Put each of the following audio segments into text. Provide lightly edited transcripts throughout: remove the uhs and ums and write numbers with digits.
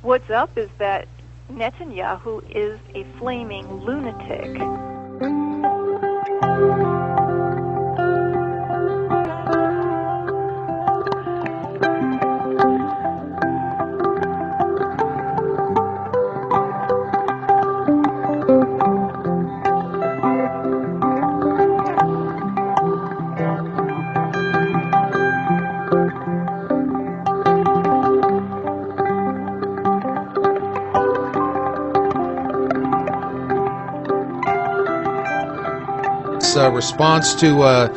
What's up is that Netanyahu is a flaming lunatic. Response to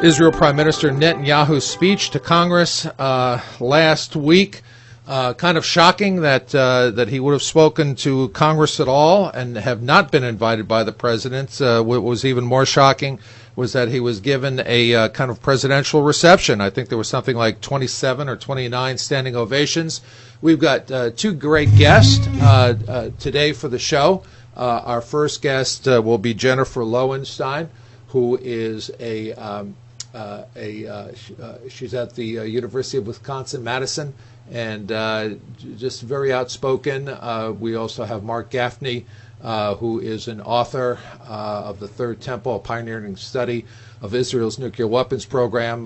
Israel Prime Minister Netanyahu's speech to Congress last week. Kind of shocking that he would have spoken to Congress at all and have not been invited by the president. What was even more shocking was that he was given a kind of presidential reception. I think there was something like 27 or 29 standing ovations. We've got two great guests today for the show. Our first guest will be Jennifer Loewenstein, who is she's at the University of Wisconsin-Madison and just very outspoken. We also have Mark Gaffney, who is an author of The Third Temple, a pioneering study of Israel's nuclear weapons program.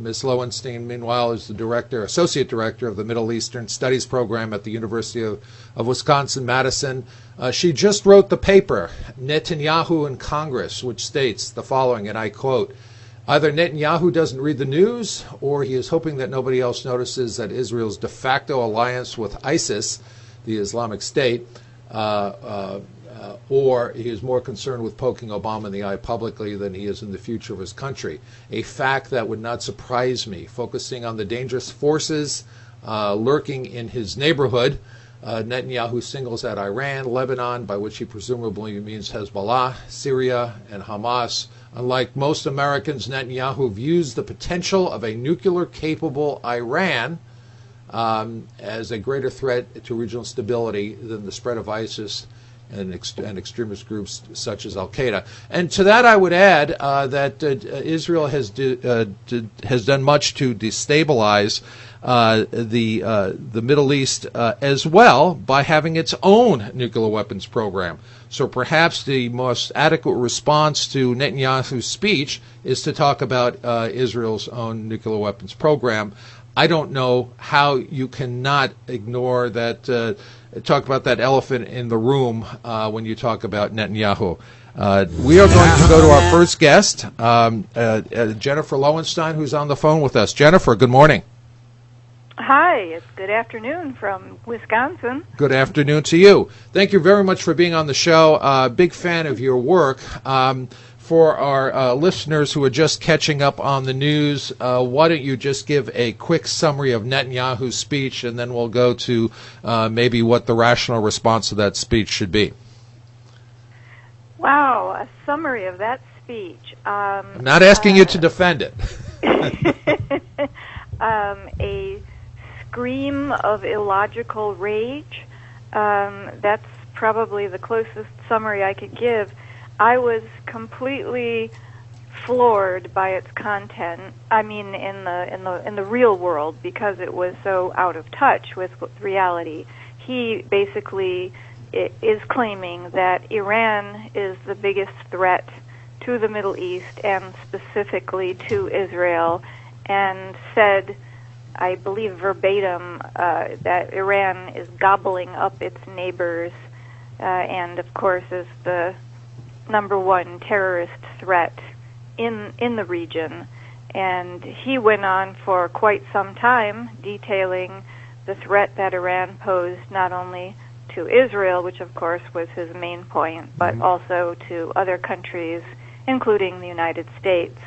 Ms. Lowenstein, meanwhile, is the associate director of the Middle Eastern Studies program at the University of Wisconsin-Madison. She just wrote the paper, Netanyahu in Congress, which states the following, and I quote, "Either Netanyahu doesn't read the news, or he is hoping that nobody else notices that Israel's de facto alliance with ISIS, the Islamic State, or he is more concerned with poking Obama in the eye publicly than he is in the future of his country. A fact that would not surprise me, focusing on the dangerous forces lurking in his neighborhood. Netanyahu singles out Iran, Lebanon, by which he presumably means Hezbollah, Syria, and Hamas. Unlike most Americans, Netanyahu views the potential of a nuclear-capable Iran as a greater threat to regional stability than the spread of ISIS and extremist groups such as al-Qaida." And to that I would add that Israel has done much to destabilize the Middle East as well by having its own nuclear weapons program. So perhaps the most adequate response to Netanyahu's speech is to talk about Israel's own nuclear weapons program. I don't know how you cannot ignore that, talk about that elephant in the room when you talk about Netanyahu. We are going to go to our first guest, Jennifer Loewenstein, who's on the phone with us. Jennifer, good morning. Hi, it's good afternoon from Wisconsin. Good afternoon to you. Thank you very much for being on the show. Big fan of your work. For our listeners who are just catching up on the news, why don't you just give a quick summary of Netanyahu's speech, and then we'll go to maybe what the rational response to that speech should be. Wow, a summary of that speech. I'm not asking you to defend it. A scream of illogical rage. That's probably the closest summary I could give. I was completely floored by its content. I mean, in the real world, because it was so out of touch with reality. He basically is claiming that Iran is the biggest threat to the Middle East and specifically to Israel, and said, I believe verbatim, that Iran is gobbling up its neighbors and, of course, is the number one terrorist threat in the region. And he went on for quite some time detailing the threat that Iran posed not only to Israel, which of course was his main point, but also to other countries, including the United States.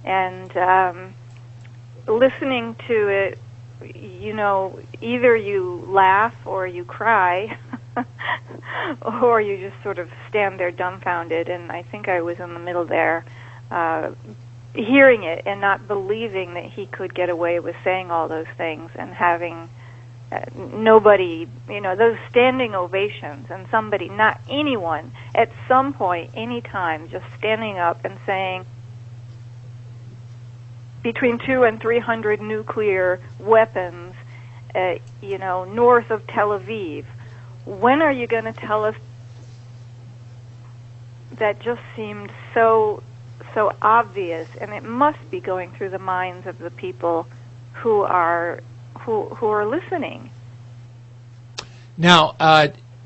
And listening to it, you know, either you laugh or you cry, or you just sort of stand there dumbfounded, and I think I was in the middle there, hearing it and not believing that he could get away with saying all those things and having nobody, you know, those standing ovations, and somebody, not anyone, at some point, any time, just standing up and saying, between 200 and 300 nuclear weapons, north of Tel Aviv. When are you going to tell us? That just seemed so obvious, and it must be going through the minds of the people who are listening. Now,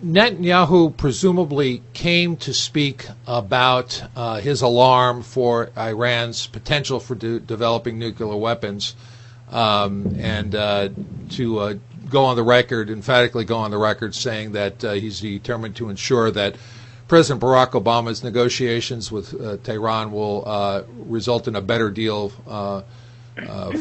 Netanyahu presumably came to speak about his alarm for Iran's potential for developing nuclear weapons, and to go on the record, emphatically go on the record, saying that he's determined to ensure that President Barack Obama's negotiations with Tehran will result in a better deal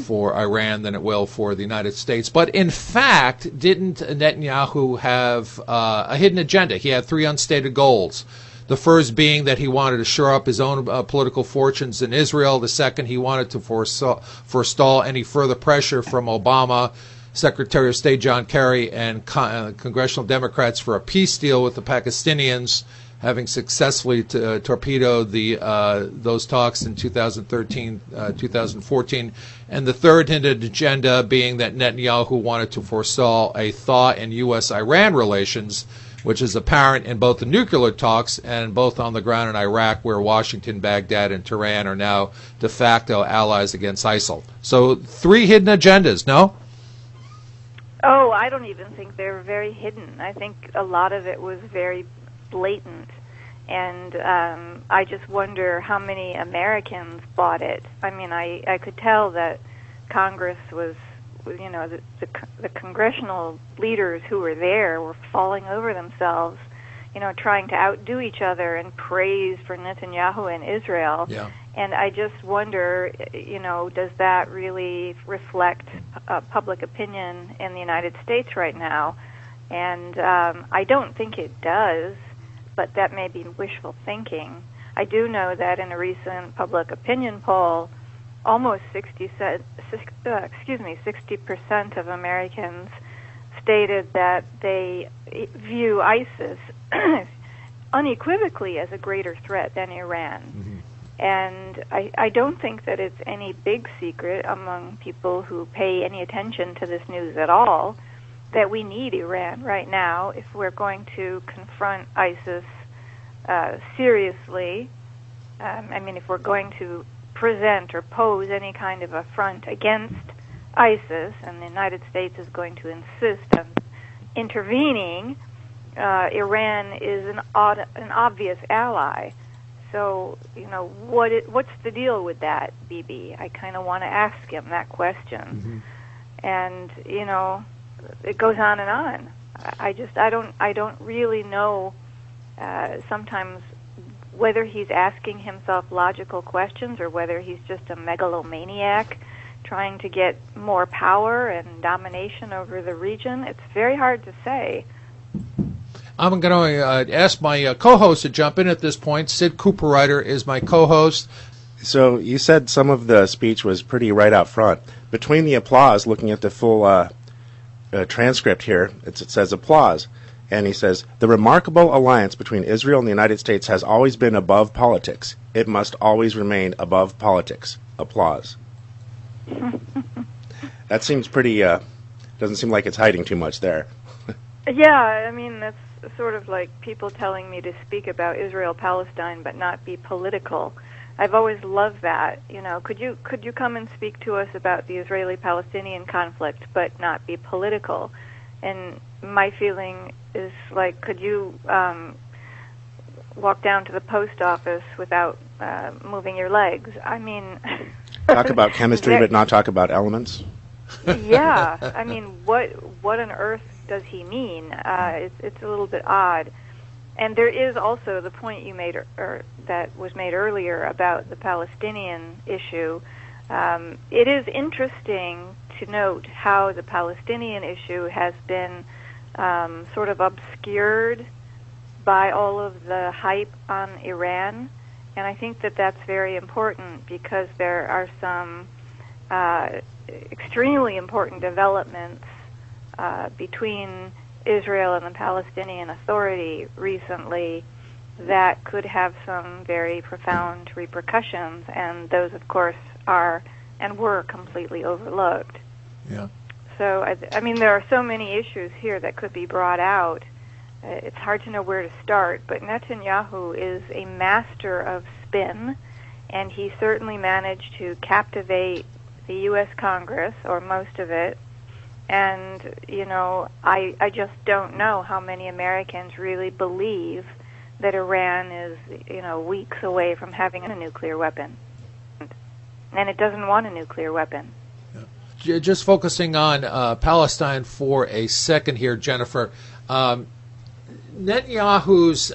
for Iran than it will for the United States. But in fact, didn't Netanyahu have a hidden agenda? He had three unstated goals. The first being that he wanted to shore up his own political fortunes in Israel. The second, he wanted to forestall any further pressure from Obama, Secretary of State John Kerry, and congressional Democrats for a peace deal with the Palestinians, having successfully torpedoed those talks in 2013, 2014. And the third hidden agenda being that Netanyahu wanted to forestall a thaw in U.S.-Iran relations, which is apparent in both the nuclear talks and both on the ground in Iraq, where Washington, Baghdad, and Tehran are now de facto allies against ISIL. So three hidden agendas, no? Oh, I don't even think they were very hidden. I think a lot of it was very blatant, and I just wonder how many Americans bought it. I mean, I could tell that Congress was, the congressional leaders who were there were falling over themselves, trying to outdo each other in praise for Netanyahu and Israel. Yeah. And I just wonder, does that really reflect public opinion in the United States right now? And I don't think it does, but that may be wishful thinking. I do know that in a recent public opinion poll, almost 60% of Americans stated that they view ISIS unequivocally as a greater threat than Iran. Mm-hmm. And I don't think that it's any big secret among people who pay any attention to this news at all that we need Iran right now if we're going to confront ISIS seriously. If we're going to present or pose any kind of affront against ISIS, and the United States is going to insist on intervening, Iran is an obvious ally. So, what's the deal with that, Bibi? I kind of want to ask him that question. Mm-hmm. And, it goes on and on. I don't really know sometimes whether he's asking himself logical questions or whether he's just a megalomaniac trying to get more power and domination over the region. It's very hard to say. I'm going to ask my co-host to jump in at this point. Sid Cooperrider is my co-host. So you said some of the speech was pretty right out front. Between the applause, looking at the full transcript here, it says applause. And he says, the remarkable alliance between Israel and the United States has always been above politics. It must always remain above politics. Applause. That seems pretty, doesn't seem like it's hiding too much there. Yeah, that's sort of like people telling me to speak about Israel-Palestine but not be political. I've always loved that. Could you come and speak to us about the Israeli-Palestinian conflict but not be political? And my feeling is like, could you walk down to the post office without moving your legs? Talk about chemistry but not talk about elements? Yeah, what on earth does he mean? It's a little bit odd. And there is also the point you made, or that was made earlier, about the Palestinian issue. It is interesting to note how the Palestinian issue has been sort of obscured by all of the hype on Iran. And I think that that's very important because there are some extremely important developments between Israel and the Palestinian Authority recently that could have some very profound repercussions, and those, of course, are and were completely overlooked. Yeah. So, I mean, there are so many issues here that could be brought out. It's hard to know where to start, but Netanyahu is a master of spin, and he certainly managed to captivate the U.S. Congress, or most of it. And, you know, I just don't know how many Americans really believe that Iran is, you know, weeks away from having a nuclear weapon. And it doesn't want a nuclear weapon. Yeah. Just focusing on Palestine for a second here, Jennifer. Netanyahu's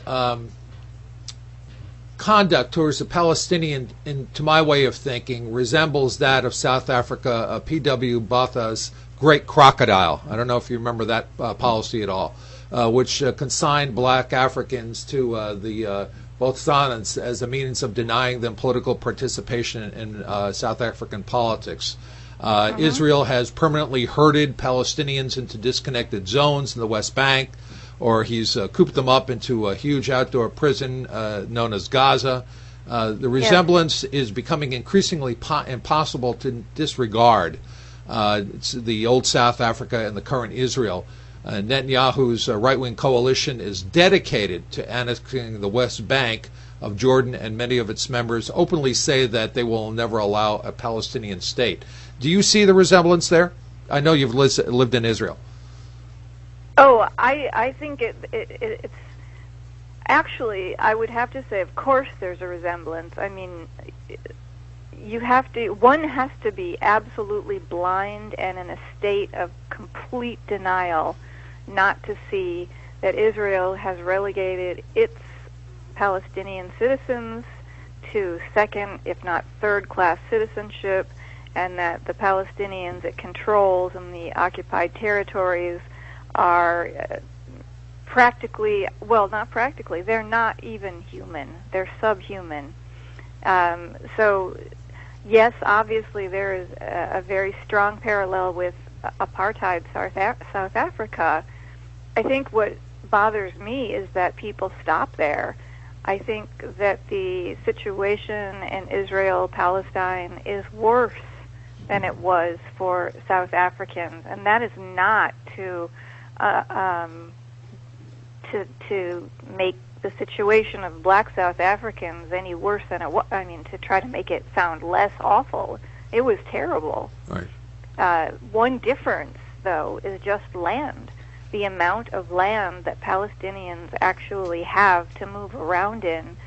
conduct towards the Palestinian, to my way of thinking, resembles that of South Africa, P.W. Botha's Great Crocodile. I don't know if you remember that policy at all, which consigned black Africans to the Botswanans as a means of denying them political participation in South African politics. Israel has permanently herded Palestinians into disconnected zones in the West Bank, or he's cooped them up into a huge outdoor prison known as Gaza. The resemblance is becoming increasingly impossible to disregard. It's the old South Africa and the current Israel. Netanyahu's right-wing coalition is dedicated to annexing the West Bank of Jordan, and many of its members openly say that they will never allow a Palestinian state. Do you see the resemblance there? I know you've lived in Israel. Oh, I think it's actually, I would have to say, of course there's a resemblance. I mean, one has to be absolutely blind and in a state of complete denial not to see that Israel has relegated its Palestinian citizens to second, if not third-class citizenship, and that the Palestinians it controls in the occupied territories are practically, well, not practically, they're not even human. They're subhuman. So, yes, obviously there is a very strong parallel with apartheid South Africa. I think what bothers me is that people stop there. I think that the situation in Israel-Palestine is worse than it was for South Africans, and that is not to make the situation of black South Africans any worse than it was. I mean, to try to make it sound less awful. It was terrible. Right. One difference, though, is just land. The amount of land that Palestinians actually have to move around in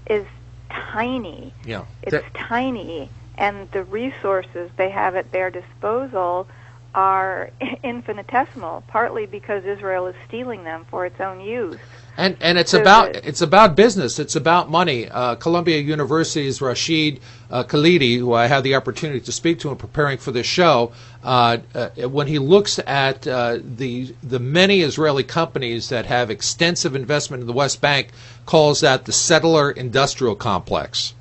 is tiny. Yeah. It's tiny, and the resources they have at their disposal are infinitesimal, partly because Israel is stealing them for its own use. And it's about business. It's about money. Columbia University's Rashid Khalidi, who I had the opportunity to speak to in preparing for this show, when he looks at the many Israeli companies that have extensive investment in the West Bank, calls that the settler industrial complex.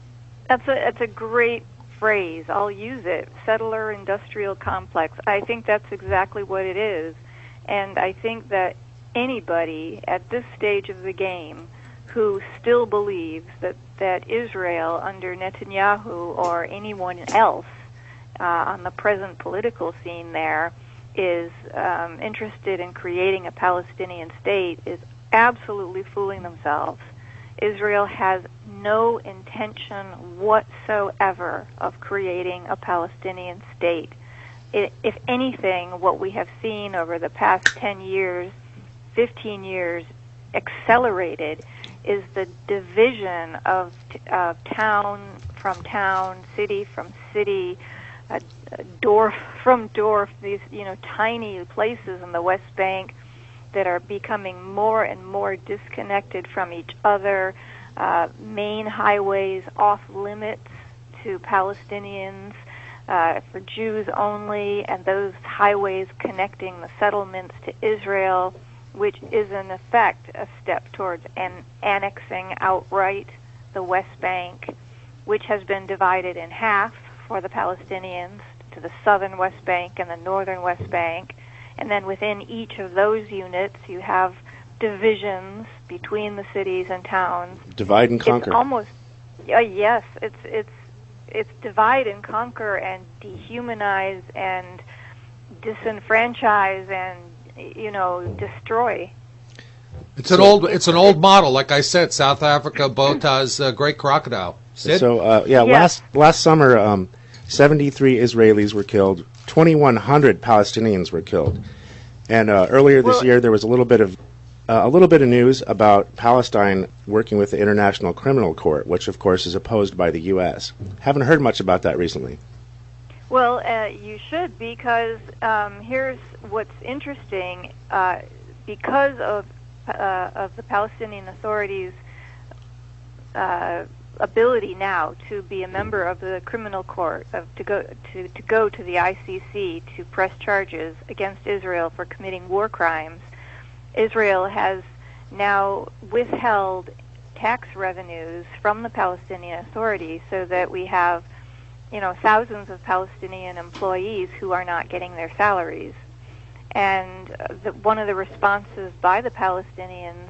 That's a great phrase. I'll use it. Settler industrial complex. I think that's exactly what it is, and I think that anybody at this stage of the game who still believes that Israel under Netanyahu or anyone else on the present political scene there is interested in creating a Palestinian state is absolutely fooling themselves. Israel has no intention whatsoever of creating a Palestinian state. If anything, what we have seen over the past 10 years, 15 years, accelerated, is the division of town from town, city from city, dorf from dorf, these tiny places in the West Bank that are becoming more and more disconnected from each other, main highways off limits to Palestinians, for Jews only, and those highways connecting the settlements to Israel, which is in effect a step towards annexing outright the West Bank, which has been divided in half for the Palestinians to the southern West Bank and the northern West Bank. And then within each of those units, you have divisions between the cities and towns. Divide and conquer. It's almost, yes, it's divide and conquer and dehumanize and disenfranchise and, destroy. It's an old model. Like I said, South Africa, Bota's Great Crocodile. Sid? So, last summer, 73 Israelis were killed, 2,100 Palestinians were killed. And earlier this year, there was a little bit of news about Palestine working with the International Criminal Court, which, of course, is opposed by the U.S. Haven't heard much about that recently. Well, you should, because here's what's interesting. Because of the Palestinian Authority's ability now to be a member of the criminal court, to go to the ICC to press charges against Israel for committing war crimes, Israel has now withheld tax revenues from the Palestinian Authority, so that we have, thousands of Palestinian employees who are not getting their salaries. And one of the responses by the Palestinians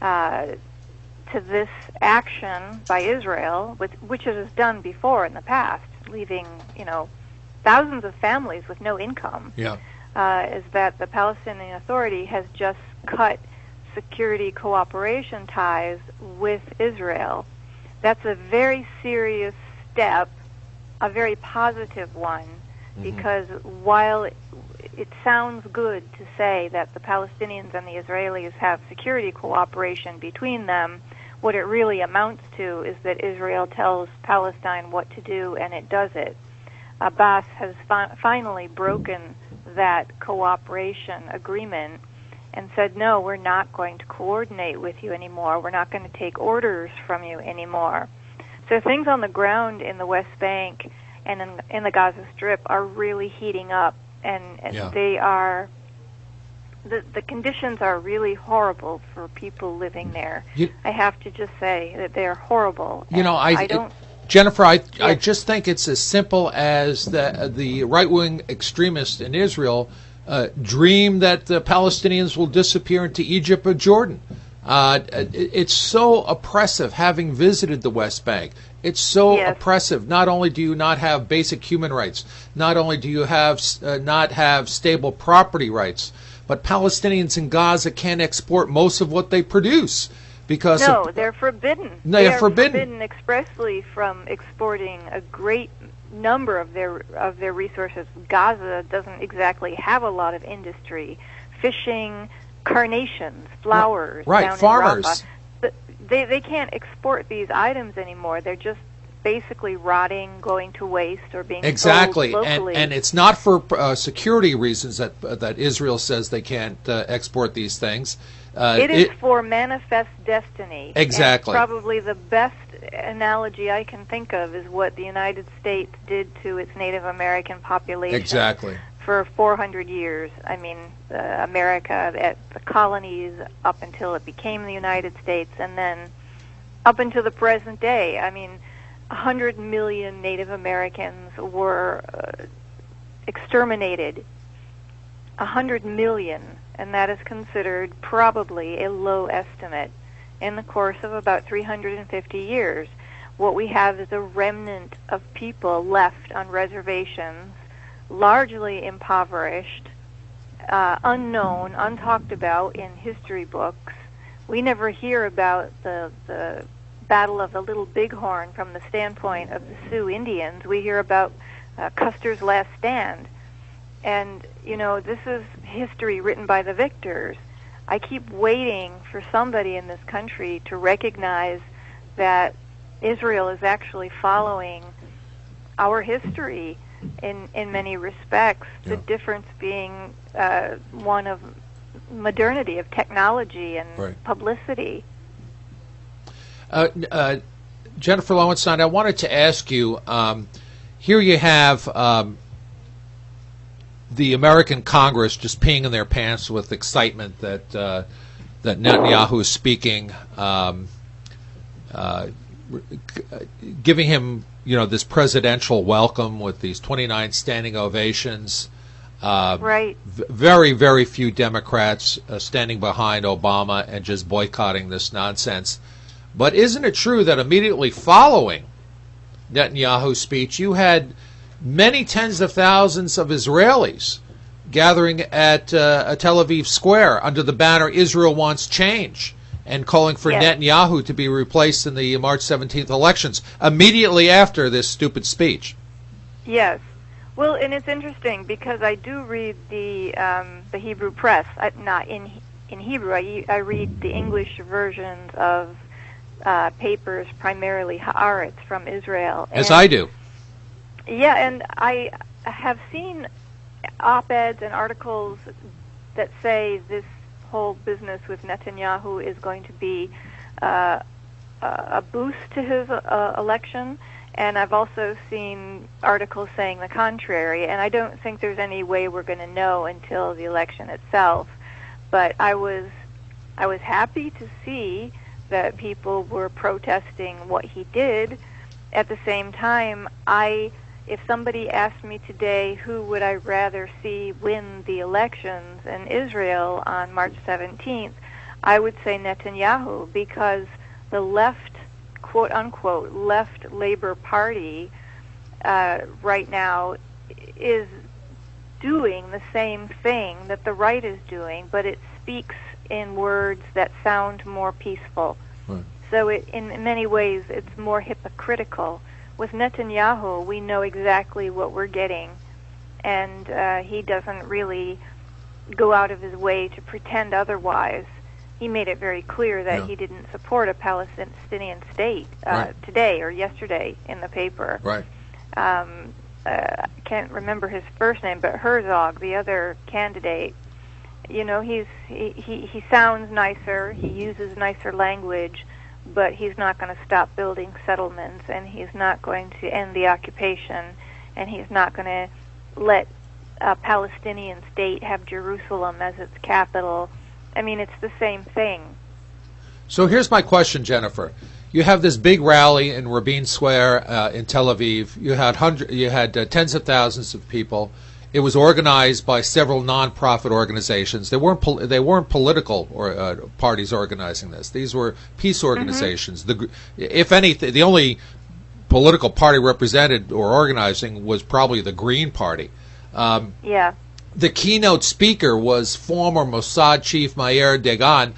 to this action by Israel, which it has done before in the past, leaving thousands of families with no income, is that the Palestinian Authority has just cut security cooperation ties with Israel. That's a very serious step, a very positive one, because while it sounds good to say that the Palestinians and the Israelis have security cooperation between them, what it really amounts to is that Israel tells Palestine what to do, and it does it. Abbas has finally broken that cooperation agreement and said, no, we're not going to coordinate with you anymore. We're not going to take orders from you anymore. So things on the ground in the West Bank and in the Gaza Strip are really heating up, and they are, the conditions are really horrible for people living there. I have to just say that they are horrible. Jennifer, I just think it's as simple as the right-wing extremists in Israel dream that the Palestinians will disappear into Egypt or Jordan. It's so oppressive, having visited the West Bank. It's so oppressive. Not only do you not have basic human rights, not only do you have not have stable property rights, but Palestinians in Gaza can't export most of what they produce because they're forbidden. They are forbidden expressly from exporting a great number of their resources. Gaza doesn't exactly have a lot of industry, fishing, carnations, flowers. Right, farmers. They can't export these items anymore. They're just basically rotting, going to waste, or being sold locally. And it's not for security reasons that Israel says they can't export these things. It is for manifest destiny. Exactly. And probably the best analogy I can think of is what the United States did to its Native American population. Exactly. For 400 years. I mean, America, at the colonies up until it became the United States, and then up until the present day. I mean, 100 million Native Americans were exterminated. 100 million, and that is considered probably a low estimate. In the course of about 350 years, what we have is a remnant of people left on reservations, largely impoverished, unknown, untalked about in history books. We never hear about the Battle of the Little Bighorn from the standpoint of the Sioux Indians. We hear about Custer's Last Stand. And, this is history written by the victors. I keep waiting for somebody in this country to recognize that Israel is actually following our history in many respects, the difference being one of modernity, of technology and publicity. Jennifer Lowenstein, I wanted to ask you, here you have the American Congress just peeing in their pants with excitement that Netanyahu is speaking, giving him this presidential welcome with these 29 standing ovations. Very, very few Democrats standing behind Obama and just boycotting this nonsense. But isn't it true that immediately following Netanyahu's speech, you had many tens of thousands of Israelis gathering at Tel Aviv Square under the banner "Israel Wants Change" and calling for Netanyahu to be replaced in the March 17th elections immediately after this stupid speech. Yes. Well, and it's interesting because I do read the Hebrew press. Not in Hebrew. I read the English versions of papers, primarily Haaretz from Israel. As I do. Yeah, and I have seen op-eds and articles that say this whole business with Netanyahu is going to be a boost to his election. And I've also seen articles saying the contrary, and I don't think there's any way we're going to know until the election itself. But I was happy to see that people were protesting what he did. At the same time, if somebody asked me today who would I rather see win the elections in Israel on March 17th, I would say Netanyahu, because the left, quote-unquote, left Labor Party right now is doing the same thing that the right is doing, but it speaks in words that sound more peaceful. Right. So in many ways, it's more hypocritical. With Netanyahu, we know exactly what we're getting, and he doesn't really go out of his way to pretend otherwise. He made it very clear that he didn't support a Palestinian state today or yesterday in the paper. Right. I can't remember his first name, but Herzog, the other candidate, you know, he sounds nicer, he uses nicer language, but he's not going to stop building settlements, and he's not going to end the occupation, and he's not going to let a Palestinian state have Jerusalem as its capital. I mean, it's the same thing. So here's my question, Jennifer. You have this big rally in Rabin Square in Tel Aviv. You had tens of thousands of people. It was organized by several non-profit organizations. They weren't political parties organizing this. These were peace organizations. Mm-hmm. If anything, the only political party represented or organizing was probably the Green Party. The keynote speaker was former Mossad chief Meir Dagan,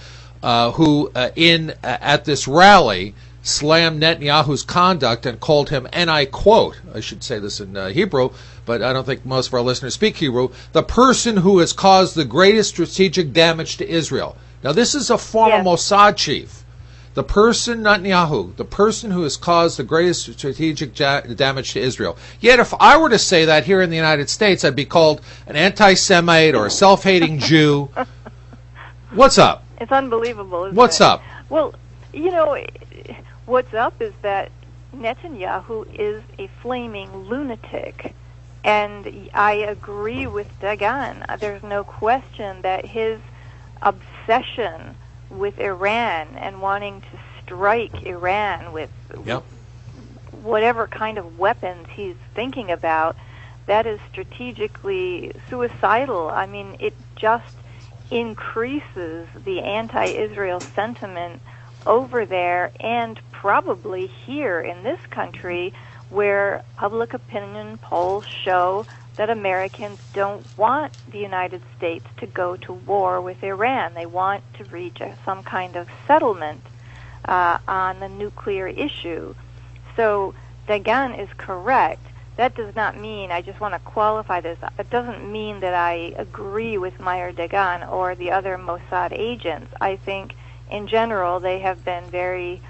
who at this rally slammed Netanyahu's conduct and called him, and I quote, I should say this in Hebrew, but I don't think most of our listeners speak Hebrew, the person who has caused the greatest strategic damage to Israel. Now this is a former Mossad chief. The person, Netanyahu, the person who has caused the greatest strategic damage to Israel. Yet if I were to say that here in the United States, I'd be called an anti-Semite or a self-hating Jew. What's up? It's unbelievable, isn't What's it? up? Well, you know, what's up is that Netanyahu is a flaming lunatic. And I agree with Dagan. There's no question that his obsession with Iran and wanting to strike Iran with whatever kind of weapons he's thinking about, that is strategically suicidal. I mean, it just increases the anti-Israel sentiment over there and probably here in this country, where public opinion polls show that Americans don't want the United States to go to war with Iran. They want to reach some kind of settlement on the nuclear issue. So Dagan is correct. That does not mean, I just want to qualify this, it doesn't mean that I agree with Meir Dagan or the other Mossad agents. I think in general they have been very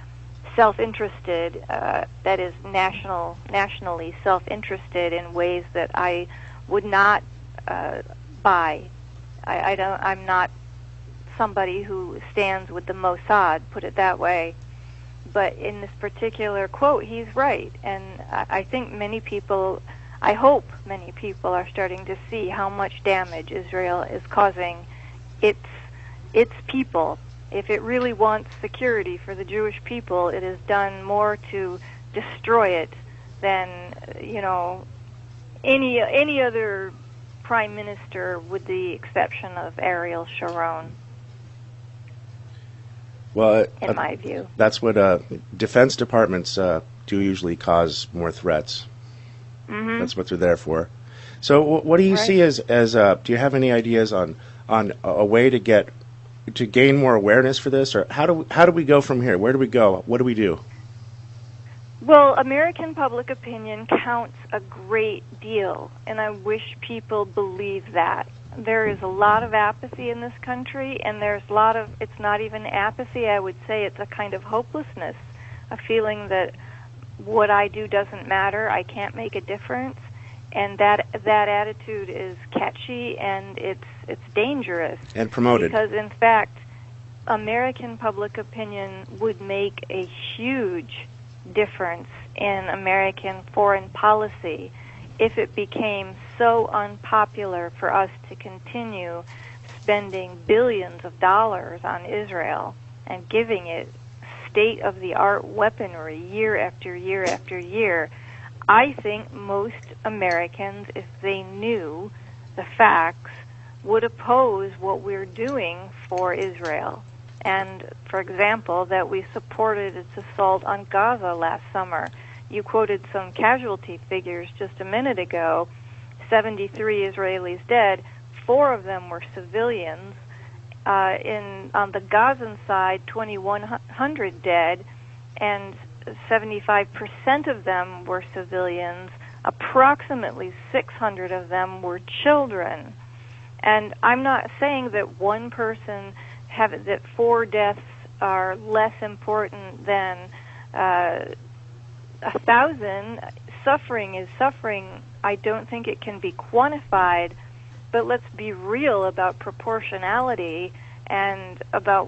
self-interested, that is nationally self-interested in ways that I would not buy. I'm not somebody who stands with the Mossad, put it that way. But in this particular quote, he's right. And I think I hope many people are starting to see how much damage Israel is causing its people. If it really wants security for the Jewish people, it has done more to destroy it than, you know, any other prime minister, with the exception of Ariel Sharon. Well, in my view, that's what defense departments do usually cause more threats. Mm-hmm. That's what they're there for. So what do you Right. see as do you have any ideas on a way to gain more awareness for this, or how do we go from here? Where do we go? What do we do? Well, American public opinion counts a great deal, and I wish people believe that. There is a lot of apathy in this country, and there's a lot of, it's not even apathy, I would say it's a kind of hopelessness, a feeling that what I do doesn't matter, I can't make a difference, and that attitude is catchy and it's dangerous. And promoted. Because, in fact, American public opinion would make a huge difference in American foreign policy if it became so unpopular for us to continue spending billions of dollars on Israel and giving it state-of-the-art weaponry year after year after year. I think most Americans, if they knew the facts, would oppose what we're doing for Israel. And, for example, that we supported its assault on Gaza last summer. You quoted some casualty figures just a minute ago. 73 Israelis dead. 4 of them were civilians. On the Gazan side, 2,100 dead, and 75% of them were civilians. Approximately 600 of them were children. And I'm not saying that one person that 4 deaths are less important than 1,000. Suffering is suffering. I don't think it can be quantified, but let's be real about proportionality and about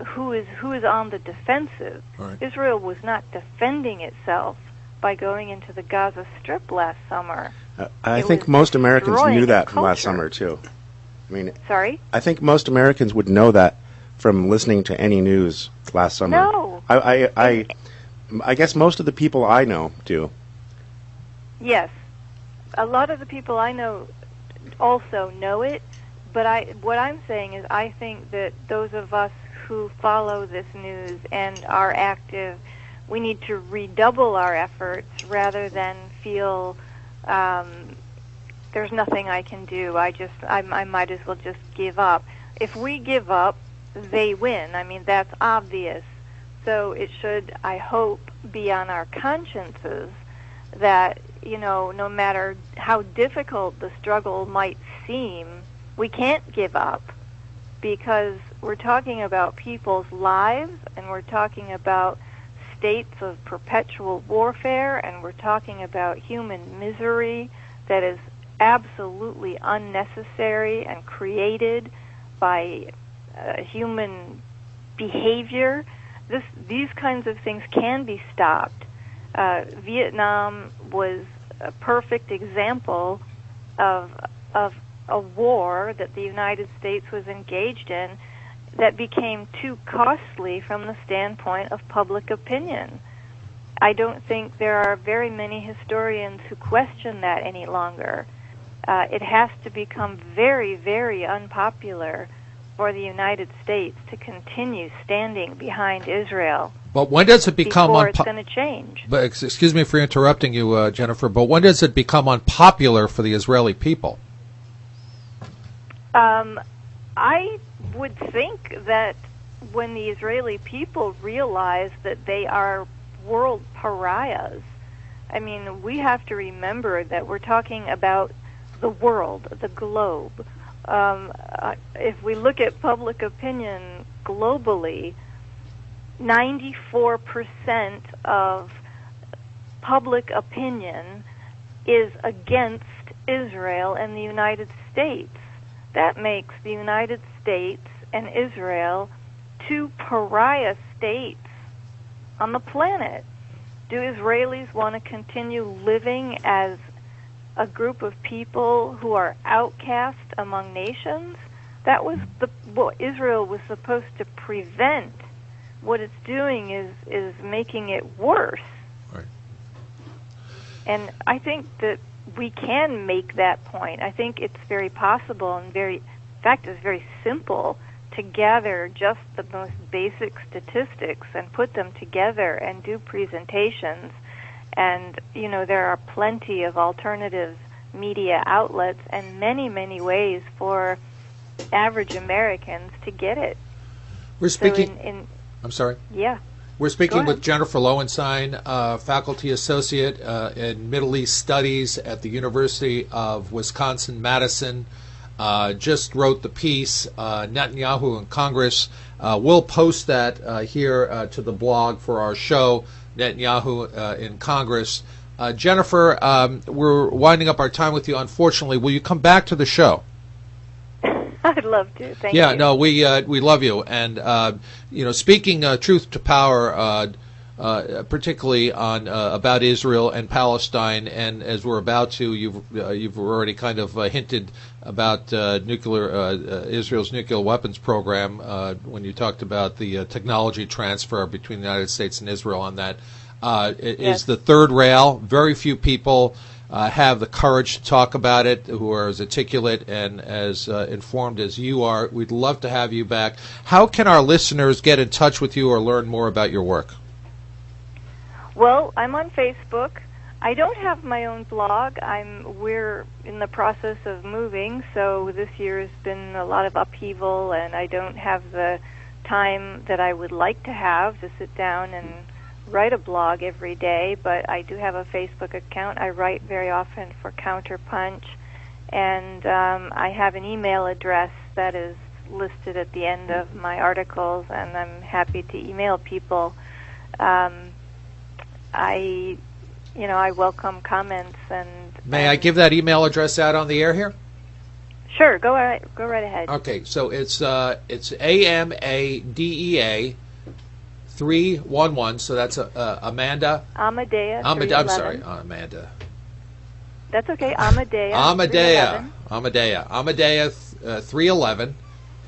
who is on the defensive. Right. Israel was not defending itself by going into the Gaza Strip last summer. I think most Americans destroying knew a that from last culture. summer too. I mean, Sorry? I think most Americans would know that from listening to any news last summer. No. I guess most of the people I know do. Yes. A lot of the people I know also know it, but what I'm saying is I think that those of us who follow this news and are active, we need to redouble our efforts rather than feel there's nothing I can do. I might as well just give up. If we give up, they win. I mean, that's obvious. So it should, I hope, be on our consciences that, no matter how difficult the struggle might seem, we can't give up, because we're talking about people's lives, and we're talking about states of perpetual warfare, and we're talking about human misery that is absolutely unnecessary and created by human behavior. These kinds of things can be stopped. Vietnam was a perfect example of a war that the United States was engaged in that became too costly from the standpoint of public opinion. I don't think there are very many historians who question that any longer. It has to become very, very unpopular for the United States to continue standing behind Israel. But when does it become before it's going to change? But excuse me for interrupting you, Jennifer, but when does it become unpopular for the Israeli people? I would think that when the Israeli people realize that they are world pariahs, I mean, we have to remember that we're talking about the world, the globe. If we look at public opinion globally, 94% of public opinion is against Israel and the United States. That makes the United States and Israel 2 pariah states on the planet. Do Israelis want to continue living as a group of people who are outcast among nations? That was what Israel was supposed to prevent. What it's doing is making it worse. Right. And I think that we can make that point. I think it's very possible and in fact, it's very simple to gather just the most basic statistics and put them together and do presentations. And, there are plenty of alternatives media outlets and many, many ways for average Americans to get it. We're speaking. I'm sorry. Yeah. We're speaking with Jennifer Loewenstein, faculty associate in Middle East Studies at the University of Wisconsin-Madison. Just wrote the piece, Netanyahu in Congress. We'll post that here to the blog for our show, Netanyahu in Congress. Jennifer, we're winding up our time with you, unfortunately. Will you come back to the show? I'd love to. Thank you. Yeah, no, we love you, and speaking truth to power, particularly on about Israel and Palestine, and as we're about to, you've already kind of hinted about Israel's nuclear weapons program when you talked about the technology transfer between the United States and Israel on that. It is the third rail. Very few people have the courage to talk about it, who are as articulate and as informed as you are. We'd love to have you back. How can our listeners get in touch with you or learn more about your work? Well, I'm on Facebook. I don't have my own blog. We're in the process of moving, so this year has been a lot of upheaval, and I don't have the time that I would like to have to sit down and write a blog every day, but I do have a Facebook account. I write very often for Counterpunch, and I have an email address that is listed at the end of my articles, and I'm happy to email people. I welcome comments. And may I give that email address out on the air here? Sure, go right ahead. Okay, so it's AMADEA 311. So that's Amanda. Amadea. I'm sorry, Amanda. That's okay. Amadea. Amadea 311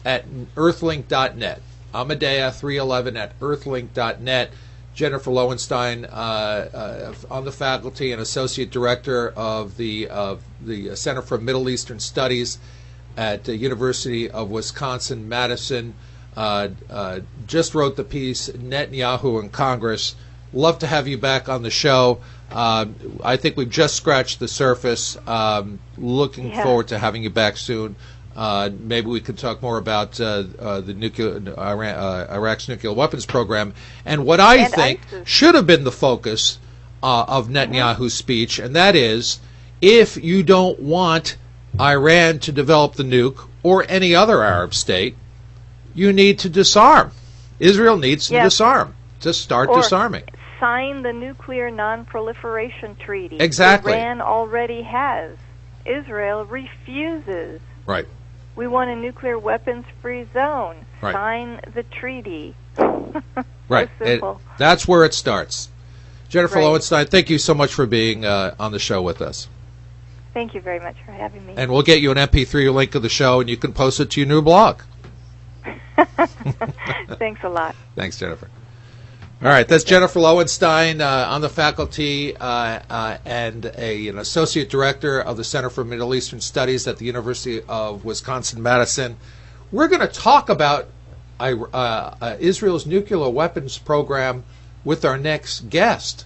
at earthlink.net. Amadea 311 at earthlink.net. Jennifer Loewenstein, on the faculty and associate director of the Center for Middle Eastern Studies at the University of Wisconsin-Madison, just wrote the piece, Netanyahu in Congress. Love to have you back on the show. I think we've just scratched the surface. Looking forward to having you back soon. Maybe we could talk more about Iraq's nuclear weapons program and what I think should have been the focus of Netanyahu's speech, and that is, if you don't want Iran to develop the nuke or any other Arab state, you need to disarm. Israel needs to disarm, to start disarming. Sign the Nuclear Non-Proliferation Treaty. Exactly. Iran already has. Israel refuses. Right. We want a nuclear weapons-free zone. Right. Sign the treaty. Right. That's where it starts. Jennifer Loewenstein, thank you so much for being on the show with us. Thank you very much for having me. And we'll get you an MP3 link of the show, and you can post it to your new blog. Thanks a lot. Thanks, Jennifer. All right, that's Jennifer Loewenstein on the faculty and an associate director of the Center for Middle Eastern Studies at the University of Wisconsin-Madison. We're going to talk about Israel's nuclear weapons program with our next guest.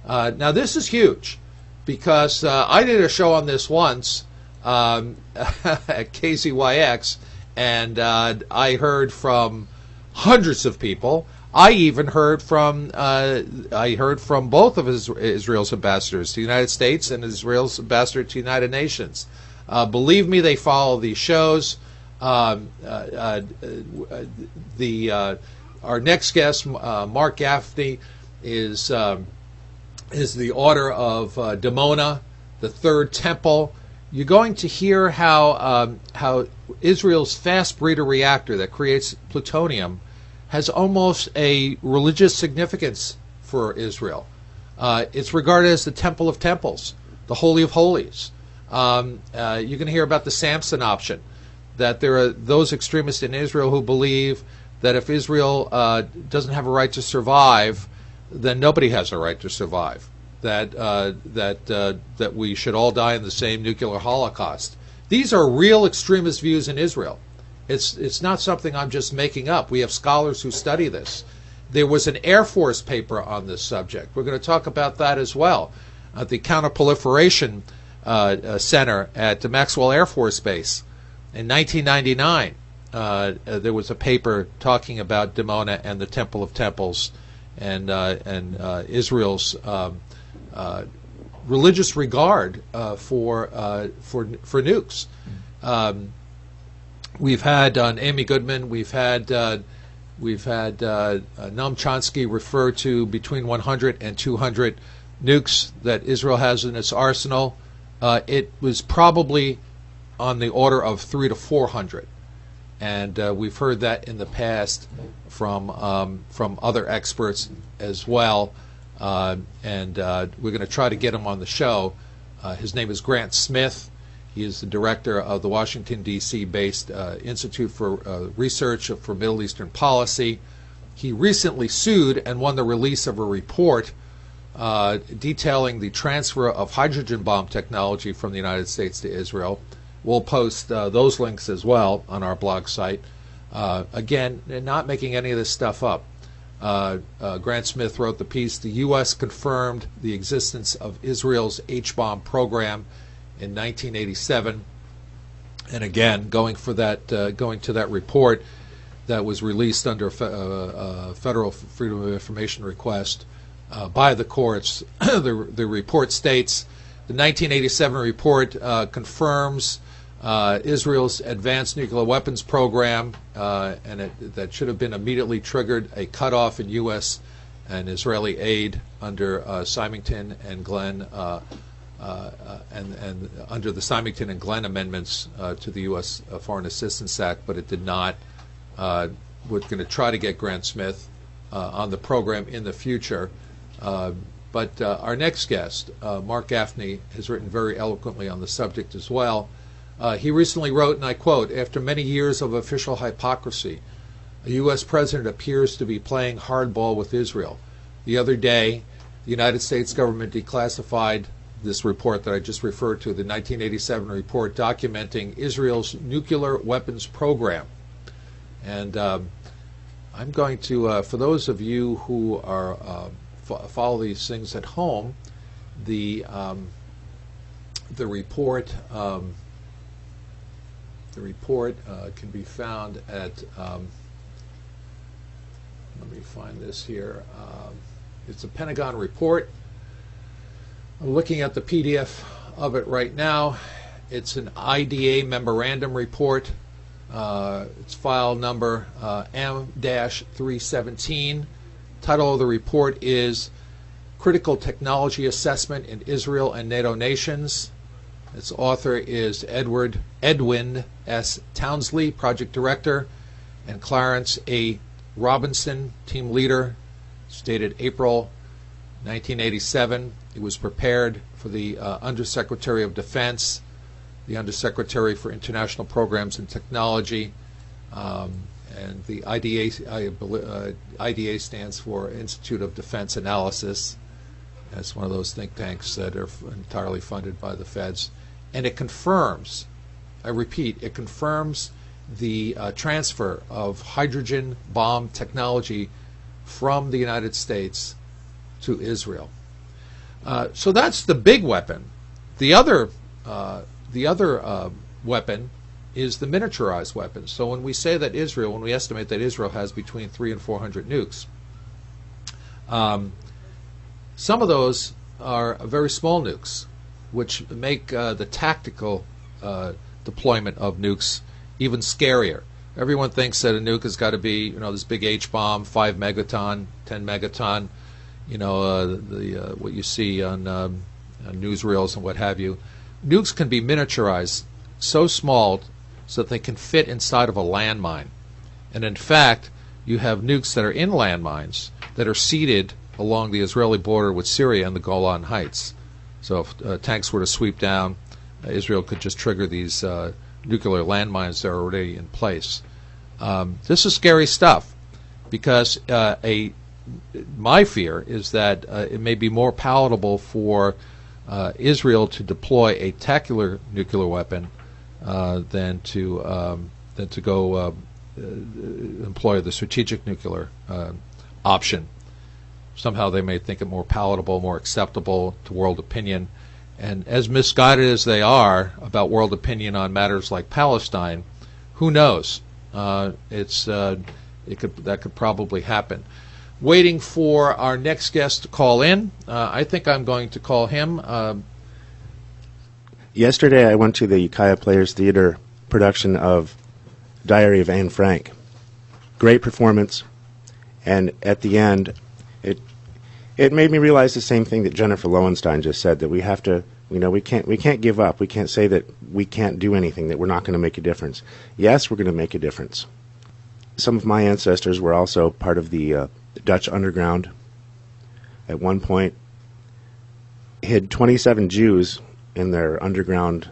Now, this is huge because I did a show on this once at KZYX, and I heard from hundreds of people. I even heard from both of Israel's ambassadors to the United States and Israel's ambassador to the United Nations. Believe me, they follow these shows. Our next guest, Mark Gaffney, is the author of Dimona, the Third Temple. You're going to hear how Israel's fast breeder reactor that creates plutonium has almost a religious significance for Israel. It's regarded as the Temple of Temples, the Holy of Holies. You're going to hear about the Samson option, that there are those extremists in Israel who believe that if Israel doesn't have a right to survive, then nobody has a right to survive. That we should all die in the same nuclear holocaust. These are real extremist views in Israel. It's not something I'm just making up. We have scholars who study this. There was an Air Force paper on this subject. We're going to talk about that as well. The counterproliferation Center at the Maxwell Air Force Base. In 1999, there was a paper talking about Dimona and the Temple of Temples and Israel's religious regard for nukes. We've had Amy Goodman. We've had Noam Chomsky refer to between 100 and 200 nukes that Israel has in its arsenal. It was probably on the order of 300 to 400, and we've heard that in the past from other experts as well. And we're going to try to get him on the show. His name is Grant Smith. He is the director of the Washington, D.C. based Institute for Research for Middle Eastern Policy. He recently sued and won the release of a report detailing the transfer of hydrogen bomb technology from the United States to Israel. We'll post those links as well on our blog site. Again, not making any of this stuff up. Grant Smith wrote the piece, "The U.S. confirmed the existence of Israel's H-bomb program in 1987." And again, going to that report that was released under Federal Freedom of Information request by the courts. The report states, the 1987 report confirms Israel's advanced nuclear weapons program, and that should have been immediately triggered a cutoff in U.S. and Israeli aid under Symington and Glenn, and under the Symington and Glenn amendments to the U.S. Foreign Assistance Act, but it did not. We're going to try to get Grant Smith on the program in the future. But our next guest, Mark Gaffney, has written very eloquently on the subject as well. He recently wrote, and I quote, "After many years of official hypocrisy, a U.S. president appears to be playing hardball with Israel. The other day, the United States government declassified this report that I just referred to, the 1987 report documenting Israel's nuclear weapons program." And I'm going to, for those of you who are follow these things at home, the report can be found at, let me find this here. It's a Pentagon report. I'm looking at the PDF of it right now. It's an IDA memorandum report. It's file number M-317. Title of the report is Critical Technology Assessment in Israel and NATO Nations. Its author is Edwin S. Townsley, Project Director, and Clarence A. Robinson, Team Leader. Dated April 1987. It was prepared for the Undersecretary of Defense, the Undersecretary for International Programs and Technology, and the IDA stands for Institute of Defense Analysis. That's one of those think tanks that are entirely funded by the feds. And it confirms, I repeat, it confirms the transfer of hydrogen bomb technology from the United States to Israel. So that's the big weapon. The other weapon is the miniaturized weapons. So when we say that Israel, when we estimate that Israel has between 300 and 400 nukes, some of those are very small nukes, which make the tactical deployment of nukes even scarier. Everyone thinks that a nuke has got to be, this big H-bomb, 5 megaton, 10 megaton, what you see on newsreels and what have you. Nukes can be miniaturized so small so that they can fit inside of a landmine. And in fact, you have nukes that are in landmines that are seated along the Israeli border with Syria and the Golan Heights. So if tanks were to sweep down, Israel could just trigger these nuclear landmines that are already in place. This is scary stuff because my fear is that it may be more palatable for Israel to deploy a tactical nuclear weapon than to go employ the strategic nuclear option. Somehow they may think it more palatable, more acceptable to world opinion, And as misguided as they are about world opinion on matters like Palestine, who knows? That could probably happen. Waiting for our next guest to call in. I think I'm going to call him. Yesterday I went to the Ukiah Players Theater production of Diary of Anne Frank. Great performance, and at the end it made me realize the same thing that Jennifer Loewenstein just said, that we have to, we can't give up. We can't say that we can't do anything, that we're not going to make a difference. Yes, we're going to make a difference. Some of my ancestors were also part of the Dutch underground. At one point, hid 27 Jews in their underground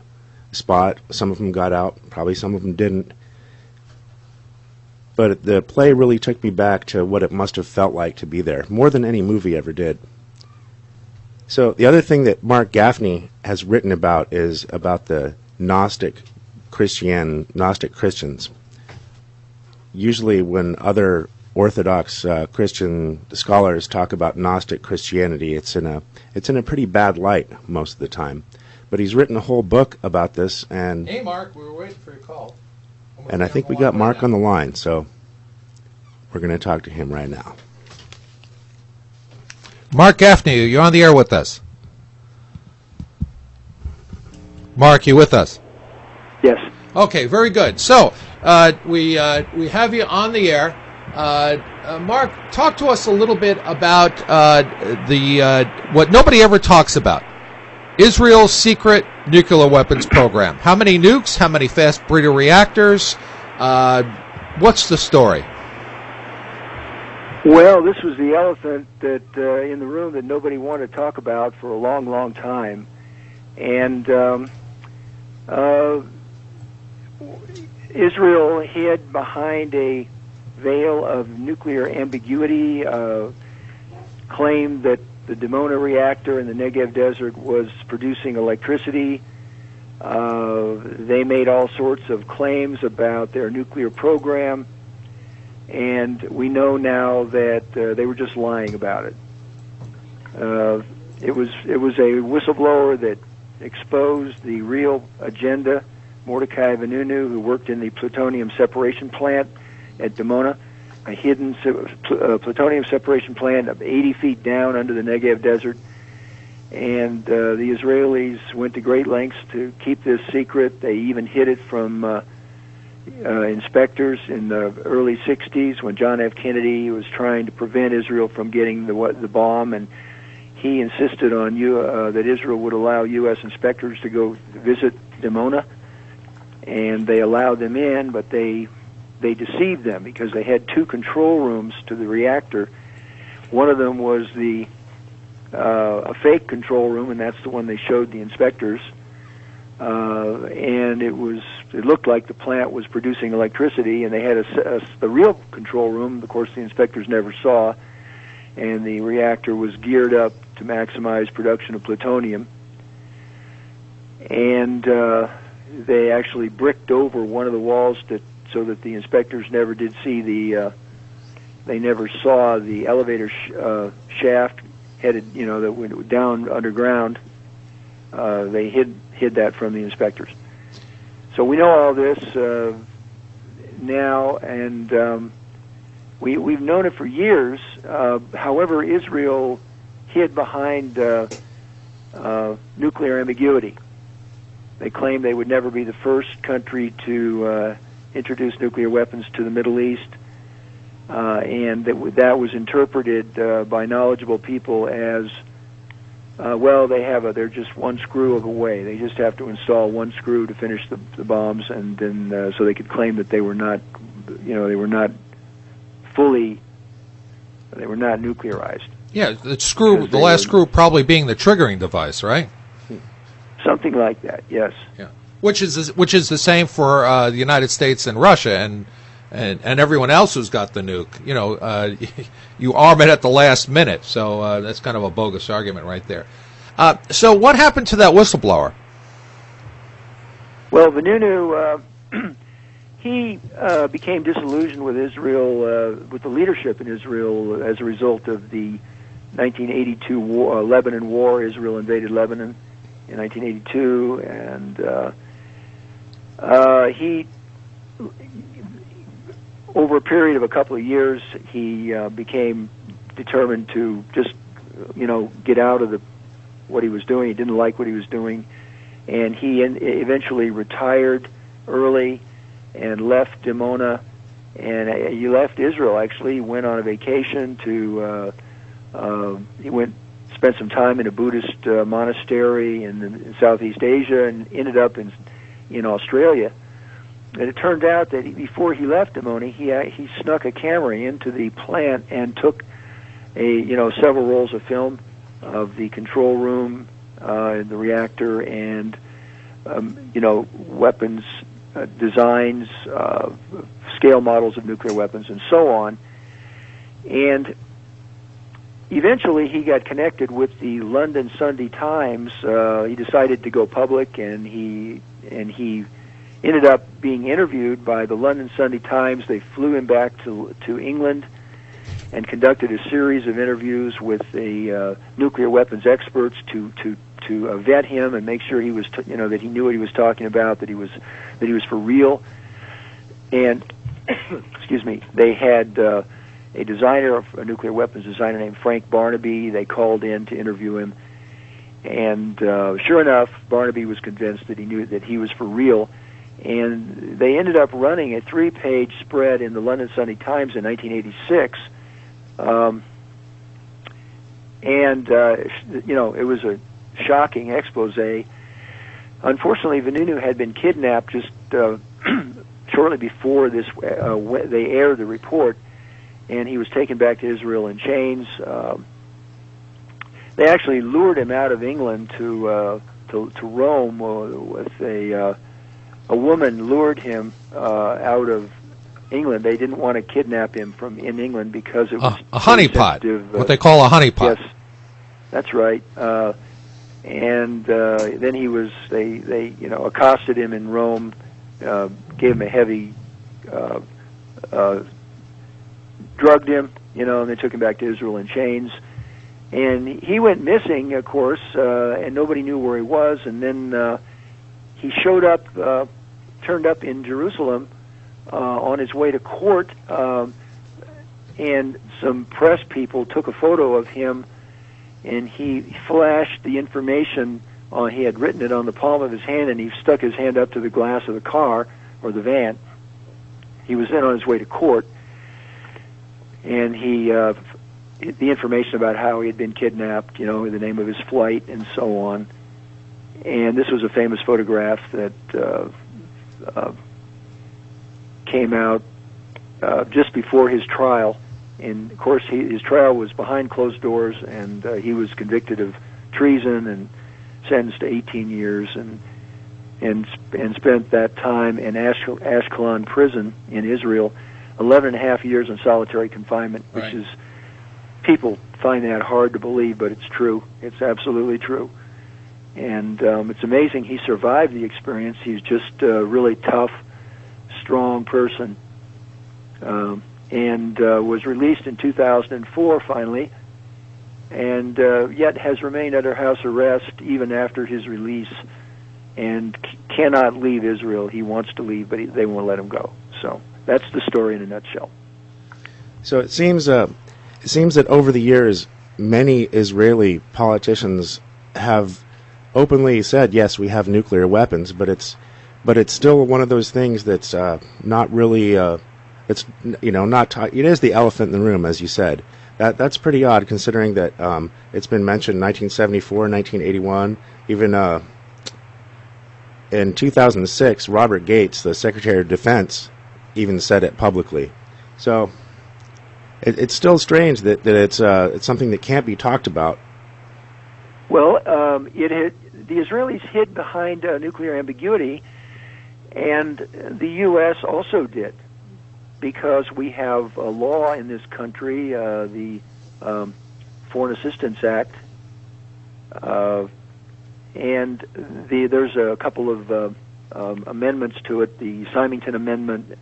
spot. Some of them got out, probably some of them didn't. But the play really took me back to what it must have felt like to be there, more than any movie ever did. So the other thing that Mark Gaffney has written about is about the Gnostic Christians. Usually when other Orthodox Christian scholars talk about Gnostic Christianity, it's in a pretty bad light most of the time. But he's written a whole book about this, and hey, Mark, we were waiting for your call. And I think we got Mark on the line, so we're going to talk to him right now. Mark Gaffney, you're on the air with us. Mark, you with us? Yes. Okay, very good. So we have you on the air. Mark, talk to us a little bit about what nobody ever talks about. Israel's secret nuclear weapons program. How many nukes? How many fast breeder reactors? What's the story? Well, this was the elephant that in the room that nobody wanted to talk about for a long, long time. And Israel hid behind a veil of nuclear ambiguity, claimed that the Dimona reactor in the Negev desert was producing electricity. They made all sorts of claims about their nuclear program, and we know now that they were just lying about it. It was a whistleblower that exposed the real agenda. Mordecai Vanunu, who worked in the plutonium separation plant at Dimona, a hidden plutonium separation plant of 80 feet down under the Negev desert. And the Israelis went to great lengths to keep this secret. They even hid it from inspectors in the early 60s when John F. Kennedy was trying to prevent Israel from getting the bomb, and he insisted on that Israel would allow U.S. inspectors to go visit Dimona, and they allowed them in, but they deceived them because they had two control rooms to the reactor. One of them was a fake control room, and that's the one they showed the inspectors. And it looked like the plant was producing electricity, and they had the real control room. Of course, the inspectors never saw, and the reactor was geared up to maximize production of plutonium. And they actually bricked over one of the walls so that the inspectors never did see they never saw the elevator shaft headed, that went down underground. They hid that from the inspectors. So we know all this now, and we've known it for years. However, Israel hid behind nuclear ambiguity. They claimed they would never be the first country to introduce nuclear weapons to the Middle East, and that was interpreted by knowledgeable people as they're just one screw away. They just have to install one screw to finish the bombs, and then so they could claim that they were not nuclearized. Yeah, the last screw probably being the triggering device, right? Something like that, yes. Yeah, which is the same for the United States and Russia and everyone else who's got the nuke. You arm it at the last minute, so that's kind of a bogus argument right there. So what happened to that whistleblower? Well, Vanunu, he became disillusioned with Israel, with the leadership in Israel as a result of the 1982 Lebanon war. Israel invaded Lebanon in 1982, and he, over a period of a couple of years, he became determined to just, get out of what he was doing. He didn't like what he was doing, and he eventually retired early and left Dimona, and he left Israel. Actually, he went on a vacation to. Spent some time in a Buddhist monastery in Southeast Asia, and ended up in Australia. And it turned out that before he left Dimona, he snuck a camera into the plant and took several rolls of film of the control room, the reactor, and weapons designs, scale models of nuclear weapons, and so on. And eventually, he got connected with the London Sunday Times. He decided to go public, and he ended up being interviewed by the London Sunday Times. They flew him back to England and conducted a series of interviews with the nuclear weapons experts to vet him and make sure he was that he knew what he was talking about, that he was for real. And excuse me, they had a designer, a nuclear weapons designer named Frank Barnaby. They called in to interview him, and sure enough, Barnaby was convinced that he knew that he was for real. And they ended up running a 3-page spread in the London Sunday Times in 1986. It was a shocking expose. Unfortunately, Vanunu had been kidnapped just shortly before this. They aired the report, and he was taken back to Israel in chains. They actually lured him out of England to Rome with a woman lured him out of England. They didn't want to kidnap him in England because it was a honeypot, what they call a honeypot. Yes, that's right. And then he was they accosted him in Rome, gave him a heavy, drugged him, and they took him back to Israel in chains. And he went missing, of course, and nobody knew where he was. And then he turned up in Jerusalem on his way to court, and some press people took a photo of him, and he flashed the information. He had written it on the palm of his hand, and he stuck his hand up to the glass of the car or the van. He was then on his way to court, and the information about how he had been kidnapped, the name of his flight, and so on. And this was a famous photograph that came out just before his trial. And, of course, his trial was behind closed doors, and he was convicted of treason and sentenced to 18 years and spent that time in Ashkelon prison in Israel, 11 and a half years in solitary confinement, right. Which is, people find that hard to believe, but it's true. It's absolutely true. And it's amazing he survived the experience. He's just a really tough, strong person. And was released in 2004 finally, and yet has remained under house arrest even after his release, and cannot leave Israel. He wants to leave, but they won't let him go. So that's the story in a nutshell. So it seems that over the years, many Israeli politicians have openly said, yes, we have nuclear weapons, but it's still one of those things that's not really. It's not. It is the elephant in the room, as you said. That's pretty odd, considering that it's been mentioned in 1974, 1981, even in 2006. Robert Gates, the Secretary of Defense, even said it publicly. So it's still strange that it's something that can't be talked about. Well, the Israelis hid behind nuclear ambiguity, and the U.S. also did, because we have a law in this country, the Foreign Assistance Act, and there's a couple of amendments to it, the Symington Amendment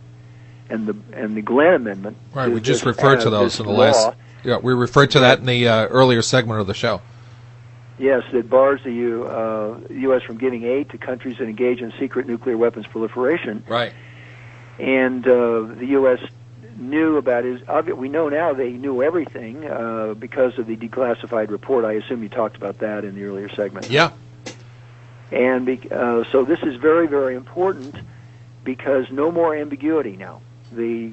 and the Glenn Amendment. Right, we just referred to those in the last. Yeah, we referred to that in the earlier segment of the show. Yes, that bars the U.S. from giving aid to countries that engage in secret nuclear weapons proliferation. Right. And the U.S. knew about his. We know now they knew everything because of the declassified report. I assume you talked about that in the earlier segment. Yeah. And so this is very, very important because no more ambiguity now. The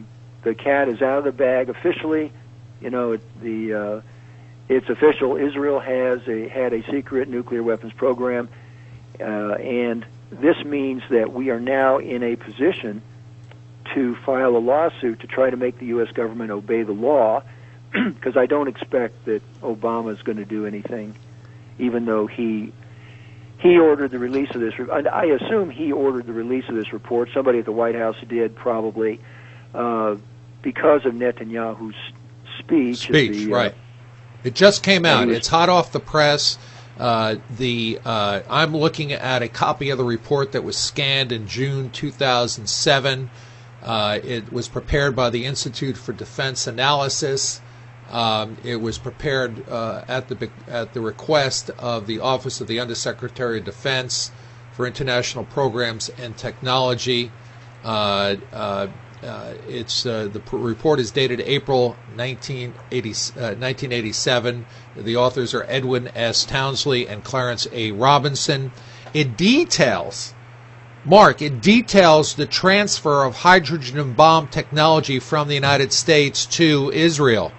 cat is out of the bag officially. You know, it's official. Israel had a secret nuclear weapons program, and this means that we are now in a position to file a lawsuit to try to make the U.S. government obey the law, because I don't expect that Obama is going to do anything, even though he ordered the release of this. I assume he ordered the release of this report. Somebody at the White House did, probably, because of Netanyahu's speech. Right. It just came out. It's hot off the press. I'm looking at a copy of the report that was scanned in June 2007. It was prepared by the Institute for Defense Analysis. It was prepared at the request of the Office of the Undersecretary of Defense for International Programs and Technology. The report is dated April 1987. The authors are Edwin S. Townsley and Clarence A. Robinson. It details the transfer of hydrogen bomb technology from the United States to Israel.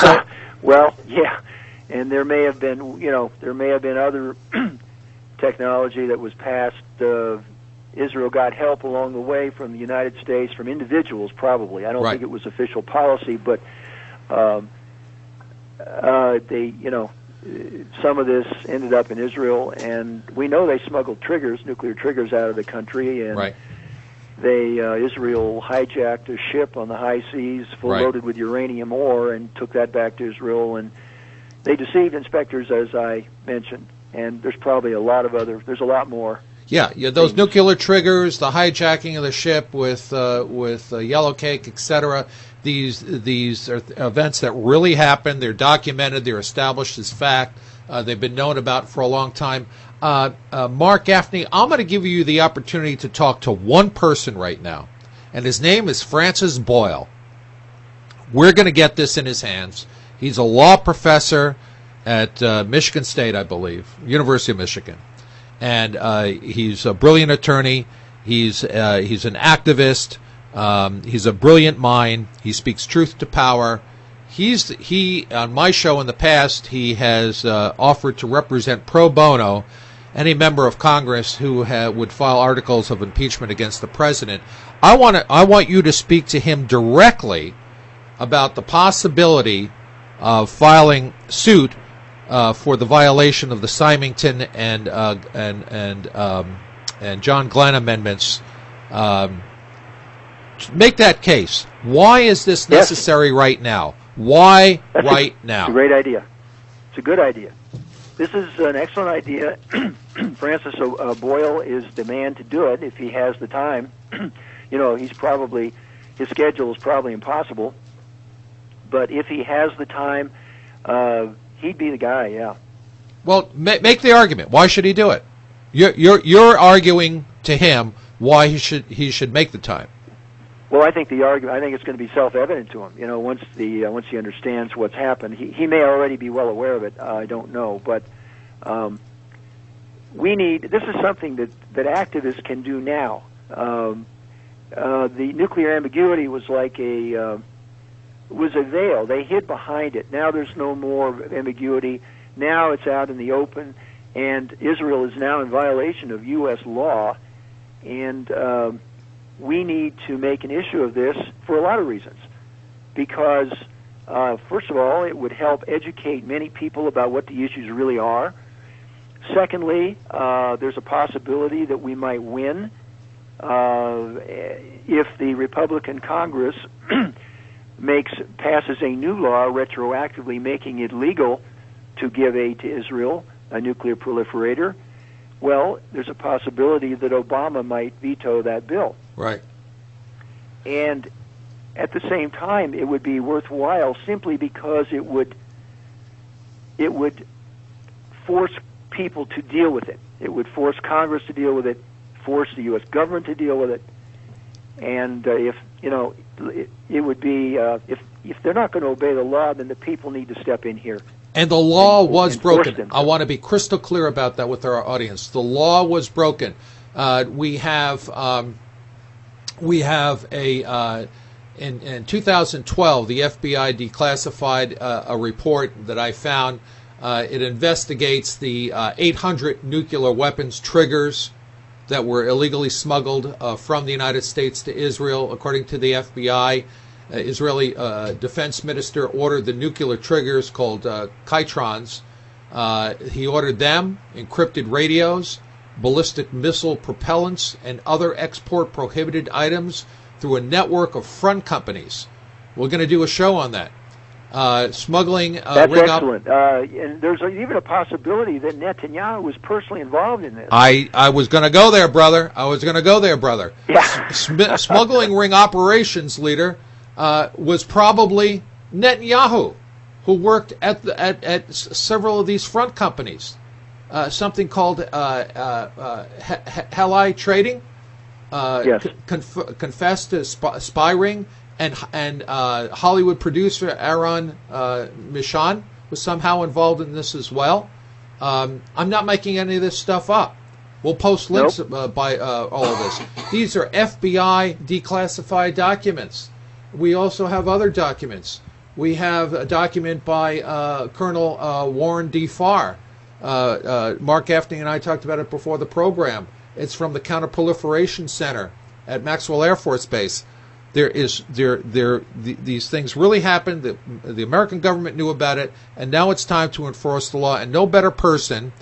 So, well, yeah, and there may have been other technology that was passed. Israel got help along the way from the United States, from individuals probably. I don't think it was official policy, but some of this ended up in Israel, and we know they smuggled nuclear triggers out of the country, and Israel hijacked a ship on the high seas full loaded with uranium ore and took that back to Israel, and they deceived inspectors, as I mentioned, and there's probably there's a lot more. Yeah, those nuclear triggers, the hijacking of the ship with yellow cake, etc. These are events that really happened. They're documented. They're established as fact. They've been known about for a long time. Mark Gaffney, I'm going to give you the opportunity to talk to one person right now, and his name is Francis Boyle. We're going to get this in his hands. He's a law professor at Michigan State, I believe, University of Michigan. And he's a brilliant attorney. He's an activist. He's a brilliant mind. He speaks truth to power. He on my show in the past, he has offered to represent pro bono any member of Congress who would file articles of impeachment against the president. I want you to speak to him directly about the possibility of filing suit for the violation of the Symington and John Glenn amendments. Make that case. Why is this necessary right now? Why right now? It's a great idea. It's a good idea. This is an excellent idea. Francis Boyle is the man to do it if he has the time. His schedule is probably impossible, but if he has the time, he'd be the guy. Yeah. Well, make the argument. Why should he do it? You're arguing to him why he should make the time. Well, I think it's going to be self-evident to him. Once he understands what's happened, he may already be well aware of it. I don't know, but this is something that activists can do now. The nuclear ambiguity was like was a veil. They hid behind it. Now there's no more ambiguity. Now it's out in the open, and Israel is now in violation of U.S. law, and we need to make an issue of this for a lot of reasons. Because, first of all, it would help educate many people about what the issues really are. Secondly, there's a possibility that we might win if the Republican Congress passes a new law retroactively making it legal to give aid to Israel, a nuclear proliferator. Well, there's a possibility that Obama might veto that bill. Right. And at the same time, it would be worthwhile simply because it would force people to deal with it. It would force Congress to deal with it, force the U.S. government to deal with it, and if you know, it would be if they're not going to obey the law, then the people need to step in here. And the law was broken. Them. I want to be crystal clear about that with our audience. The law was broken. We have in 2012, the FBI declassified a report that I found. It investigates the 800 nuclear weapons triggers that were illegally smuggled from the United States to Israel. According to the FBI, Israeli defense minister ordered the nuclear triggers called Kytrons. He ordered them, encrypted radios, ballistic missile propellants, and other export prohibited items through a network of front companies. We're going to do a show on that. Smuggling. That's excellent. And there's even a possibility that Netanyahu was personally involved in this. I was going to go there, brother. Yeah. Smuggling ring operations leader was probably Netanyahu, who worked at several of these front companies. Something called Heli Trading. Yes. Confessed to spy ring. And Hollywood producer Aaron Mishan was somehow involved in this as well. I'm not making any of this stuff up. We'll post links by all of this. These are FBI declassified documents. We also have other documents. We have a document by Colonel Warren D. Farr. Mark Gaffney and I talked about it before the program. It's from the Counterproliferation Center at Maxwell Air Force Base. These things really happened. The American government knew about it, and now it's time to enforce the law. And no better person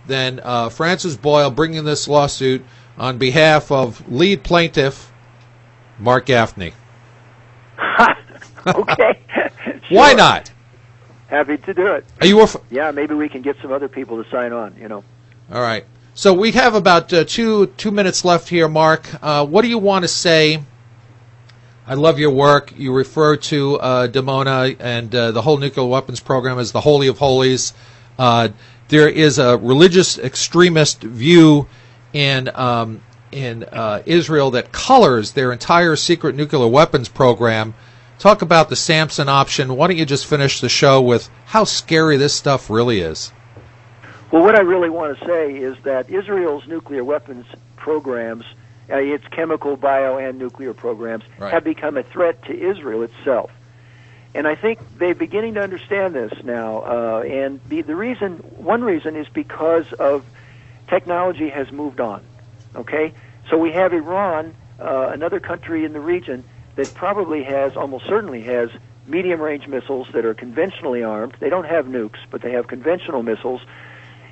than Francis Boyle bringing this lawsuit on behalf of lead plaintiff Mark Gaffney. Okay. Sure. Why not? Happy to do it. Are you? Yeah, maybe we can get some other people to sign on. You know. All right. So we have about two minutes left here, Mark. What do you want to say? I love your work. You refer to Dimona and the whole nuclear weapons program as the Holy of Holies. There is a religious extremist view in Israel that colors their entire secret nuclear weapons program. Talk about the Samson option. Why don't you just finish the show with how scary this stuff really is? Well, what I really want to say is that Israel's nuclear weapons programs, its chemical, bio, and nuclear programs, have become a threat to Israel itself. And I think they're beginning to understand this now. And one reason is because of technology has moved on. Okay? So we have Iran, another country in the region, that probably almost certainly has medium-range missiles that are conventionally armed. They don't have nukes, but they have conventional missiles.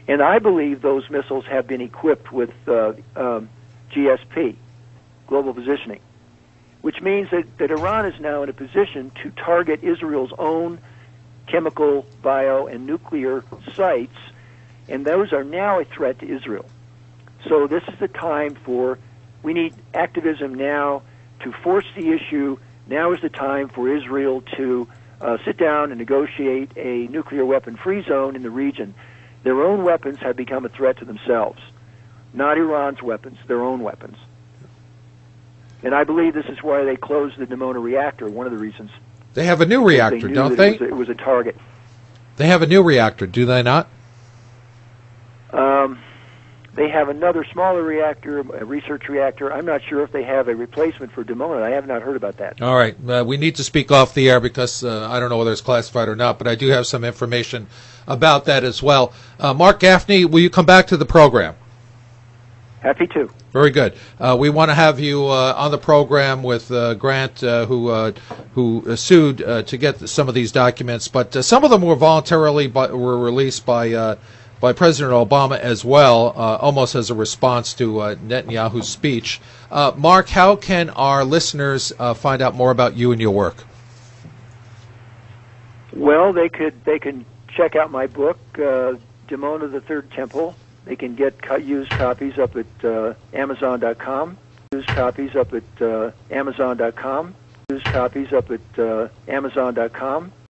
And I believe those missiles have been equipped with GSP, global positioning, which means that Iran is now in a position to target Israel's own chemical, bio, and nuclear sites, and those are now a threat to Israel. So this is the time we need activism now to force the issue. Now is the time for Israel to sit down and negotiate a nuclear weapon-free zone in the region. Their own weapons have become a threat to themselves. Not Iran's weapons, their own weapons. And I believe this is why they closed the Dimona reactor, one of the reasons. They have a new reactor, don't they? It was a target. They have a new reactor, do they not? They have another smaller reactor, a research reactor. I'm not sure if they have a replacement for Dimona. I have not heard about that. All right. We need to speak off the air because I don't know whether it's classified or not, but I do have some information about that as well. Mark Gaffney, will you come back to the program? Happy to. Very good. We want to have you on the program with Grant, who sued to get some of these documents, but some of them were voluntarily were released by President Obama as well, almost as a response to Netanyahu's speech. Mark, how can our listeners find out more about you and your work? Well, they can check out my book, Dimona, the Third Temple. They can get used copies up at Amazon.com. Used copies up at Amazon.com. Used copies up at Amazon.com.